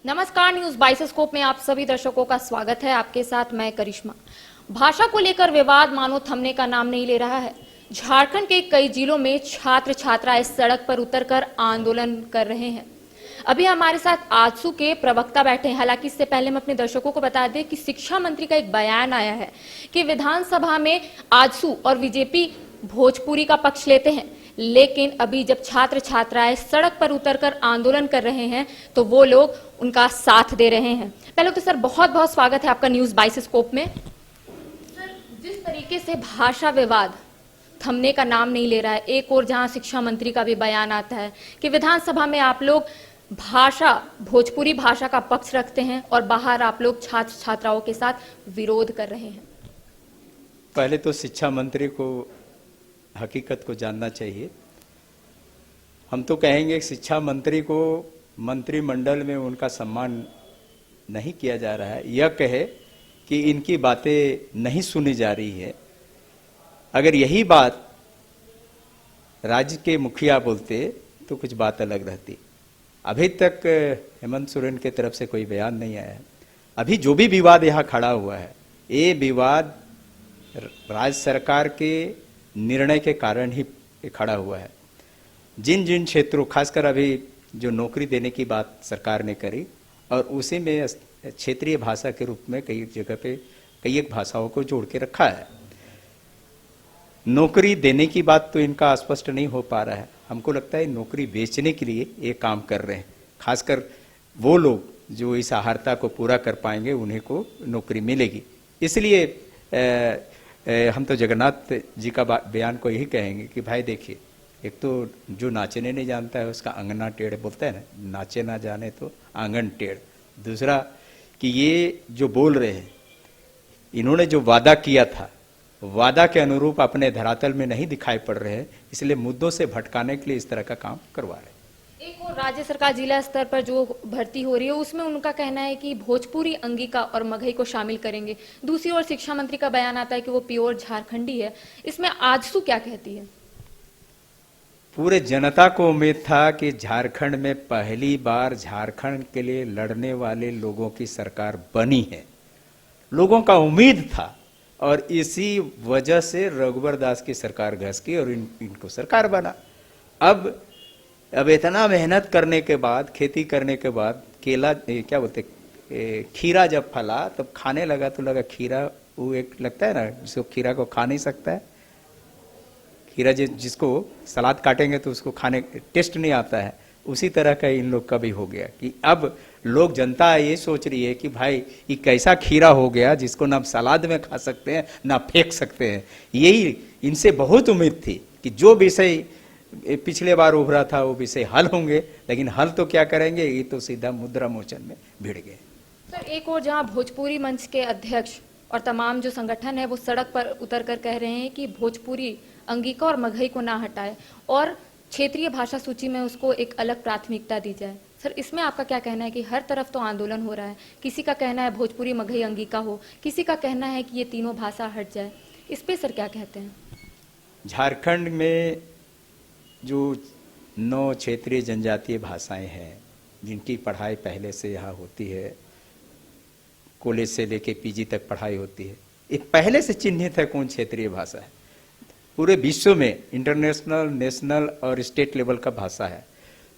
नमस्कार, news bioscope में आप सभी दर्शकों का स्वागत है। आपके साथ मैं करिश्मा। भाषा को लेकर विवाद मानो थमने का नाम नहीं ले रहा है। झारखंड के कई जिलों में छात्र छात्राएं सड़क पर उतरकर आंदोलन कर रहे हैं। अभी हमारे साथ आजसू के प्रवक्ता बैठे हैं। हालांकि इससे पहले हम अपने दर्शकों को बता दें कि शिक्षा मंत्री का एक बयान आया है कि विधानसभा में आजसू और बीजेपी भोजपुरी का पक्ष लेते हैं, लेकिन अभी जब छात्र छात्राएं सड़क पर उतरकर आंदोलन कर रहे हैं तो वो लोग उनका साथ दे रहे हैं। पहले तो सर बहुत बहुत स्वागत है आपका न्यूज बाइस्कोप में। सर, जिस तरीके से भाषा विवाद थमने का नाम नहीं ले रहा है, एक और जहां शिक्षा मंत्री का भी बयान आता है कि विधानसभा में आप लोग भोजपुरी भाषा का पक्ष रखते हैं और बाहर आप लोग छात्र छात्राओं के साथ विरोध कर रहे हैं। पहले तो शिक्षा मंत्री को हकीकत को जानना चाहिए। हम तो कहेंगे शिक्षा मंत्री को मंत्रिमंडल में उनका सम्मान नहीं किया जा रहा है। यह कहे कि इनकी बातें नहीं सुनी जा रही है। अगर यही बात राज्य के मुखिया बोलते तो कुछ बात अलग रहती। अभी तक हेमंत सोरेन की तरफ से कोई बयान नहीं आया है। अभी जो भी विवाद यहाँ खड़ा हुआ है, ये विवाद राज्य सरकार के निर्णय के कारण ही खड़ा हुआ है। जिन जिन क्षेत्रों, खासकर अभी जो नौकरी देने की बात सरकार ने करी और उसी में क्षेत्रीय भाषा के रूप में कई जगह पे कई एक भाषाओं को जोड़ के रखा है। नौकरी देने की बात तो इनका स्पष्ट नहीं हो पा रहा है। हमको लगता है नौकरी बेचने के लिए ये काम कर रहे हैं। खासकर वो लोग जो इस आहारता को पूरा कर पाएंगे उन्हें को नौकरी मिलेगी। इसलिए हम तो जगन्नाथ जी का बयान को यही कहेंगे कि भाई देखिए, एक तो जो नाचने नहीं जानता है उसका अंगना टेढ़ बोलता है ना, नाचे ना जाने तो आंगन टेढ़। दूसरा कि ये जो बोल रहे हैं, इन्होंने जो वादा किया था, वादा के अनुरूप अपने धरातल में नहीं दिखाई पड़ रहे हैं, इसलिए मुद्दों से भटकाने के लिए इस तरह का काम करवा रहे हैं। एक और राज्य सरकार जिला स्तर पर जो भर्ती हो रही है उसमें उनका कहना है कि भोजपुरी, अंगिका और मगही को शामिल करेंगे। दूसरी ओर शिक्षा मंत्री का बयान आता है कि वो प्योर झारखंडी है। इसमें आजसू क्या कहती है? पूरे जनता को उम्मीद था कि झारखंड में पहली बार झारखंड के लिए लड़ने वाले लोगों की सरकार बनी है। लोगों का उम्मीद था और इसी वजह से रघुवर दास की सरकार घस गई और इनको सरकार बना। अब इतना मेहनत करने के बाद, खेती करने के बाद, केला क्या बोलते खीरा जब फला तब खाने लगा तो लगा खीरा वो एक लगता है ना जिसको खीरा को खा नहीं सकता है। खीरा जिसको सलाद काटेंगे तो उसको खाने टेस्ट नहीं आता है, उसी तरह का इन लोग का भी हो गया कि अब लोग, जनता ये सोच रही है कि भाई ये कैसा खीरा हो गया जिसको ना सलाद में खा सकते हैं ना फेंक सकते हैं। यही इनसे बहुत उम्मीद थी कि जो विषय पिछले बार उभरा था वो विषय हल होंगे, लेकिन हल तो क्या करेंगे, ये तो सीधा मुद्रा मोचन में भिड़ गए। सर, एक और जहां भोजपुरी मंच के अध्यक्ष और तमाम जो संगठन है वो सड़क पर उतरकर कह रहे हैं कि भोजपुरी, अंगिका और मगही को ना हटाए और क्षेत्रीय भाषा सूची में उसको एक अलग प्राथमिकता दी जाए। सर, इसमें आपका क्या कहना है कि हर तरफ तो आंदोलन हो रहा है, किसी का कहना है भोजपुरी, मगही, अंगिका हो, किसी का कहना है कि ये तीनों भाषा हट जाए। इस पे सर क्या कहते हैं? झारखंड में जो 9 क्षेत्रीय जनजातीय भाषाएं हैं जिनकी पढ़ाई पहले से यहाँ होती है, कॉलेज से लेके पीजी तक पढ़ाई होती है, ये पहले से चिन्हित है कौन क्षेत्रीय भाषा है। पूरे विश्व में इंटरनेशनल, नेशनल और स्टेट लेवल का भाषा है।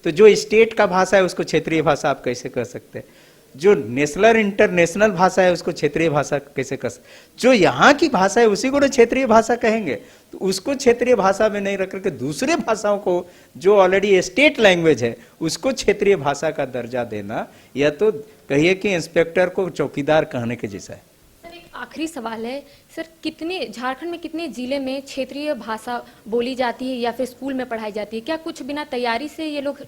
तो जो स्टेट का भाषा है उसको क्षेत्रीय भाषा आप कैसे कह सकते हैं? जो नेशनल इंटरनेशनल भाषा है उसको क्षेत्रीय भाषा कैसे कह सकते? जो यहाँ की भाषा है उसी को तो क्षेत्रीय भाषा कहेंगे। तो उसको क्षेत्रीय भाषा में नहीं रख करके दूसरे भाषाओं को जो ऑलरेडी स्टेट लैंग्वेज है उसको क्षेत्रीय भाषा का दर्जा देना, या तो कहिए कि इंस्पेक्टर को चौकीदार कहने के जैसा है। आखिरी सवाल है सर, झारखंड में कितने जिले में क्षेत्रीय भाषा बोली जाती है या फिर स्कूल में पढ़ाई जाती है? क्या कुछ बिना तैयारी से ये लोग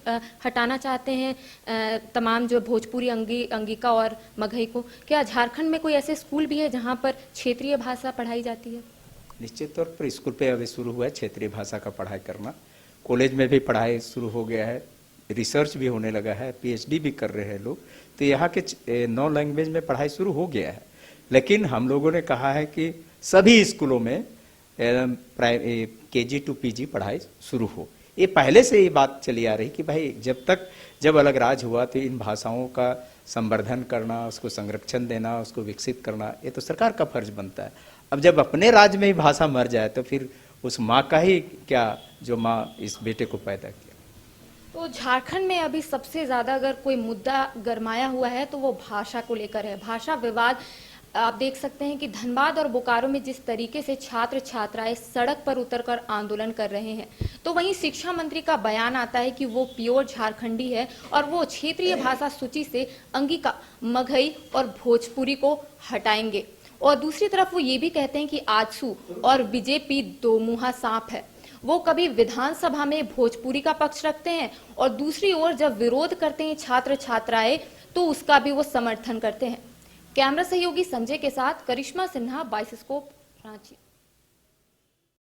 हटाना चाहते हैं तमाम जो भोजपुरी, अंगिका और मगही को? क्या झारखंड में कोई ऐसे स्कूल भी है जहां पर क्षेत्रीय भाषा पढ़ाई जाती है? निश्चित तौर पर स्कूल पे अभी शुरू हुआ है क्षेत्रीय भाषा का पढ़ाई करना। कॉलेज में भी पढ़ाई शुरू हो गया है, रिसर्च भी होने लगा है, PhD भी कर रहे हैं लोग। तो यहाँ के 9 लैंग्वेज में पढ़ाई शुरू हो गया है। लेकिन हम लोगों ने कहा है कि सभी स्कूलों में KG to PG पढ़ाई शुरू हो। ये पहले से ये बात चली आ रही कि भाई जब अलग राज्य हुआ तो इन भाषाओं का संवर्धन करना, उसको संरक्षण देना, उसको विकसित करना, ये तो सरकार का फर्ज बनता है। अब जब अपने राज्य में ही भाषा मर जाए तो फिर उस माँ का ही क्या जो माँ इस बेटे को पैदा किया। तो झारखंड में अभी सबसे ज्यादा अगर कोई मुद्दा गरमाया हुआ है तो वो भाषा को लेकर है। भाषा विवाद आप देख सकते हैं कि धनबाद और बोकारो में जिस तरीके से छात्र छात्राएं सड़क पर उतरकर आंदोलन कर रहे हैं, तो वहीं शिक्षा मंत्री का बयान आता है कि वो प्योर झारखंडी है और वो क्षेत्रीय भाषा सूची से अंगिका, मगही और भोजपुरी को हटाएंगे। और दूसरी तरफ वो ये भी कहते हैं कि आजसू और बीजेपी दो मुंहा सांप है। वो कभी विधानसभा में भोजपुरी का पक्ष रखते हैं और दूसरी ओर जब विरोध करते हैं छात्र छात्राएं तो उसका भी वो समर्थन करते हैं। कैमरा सहयोगी संजय के साथ करिश्मा सिन्हा, बाइस्कोप, रांची।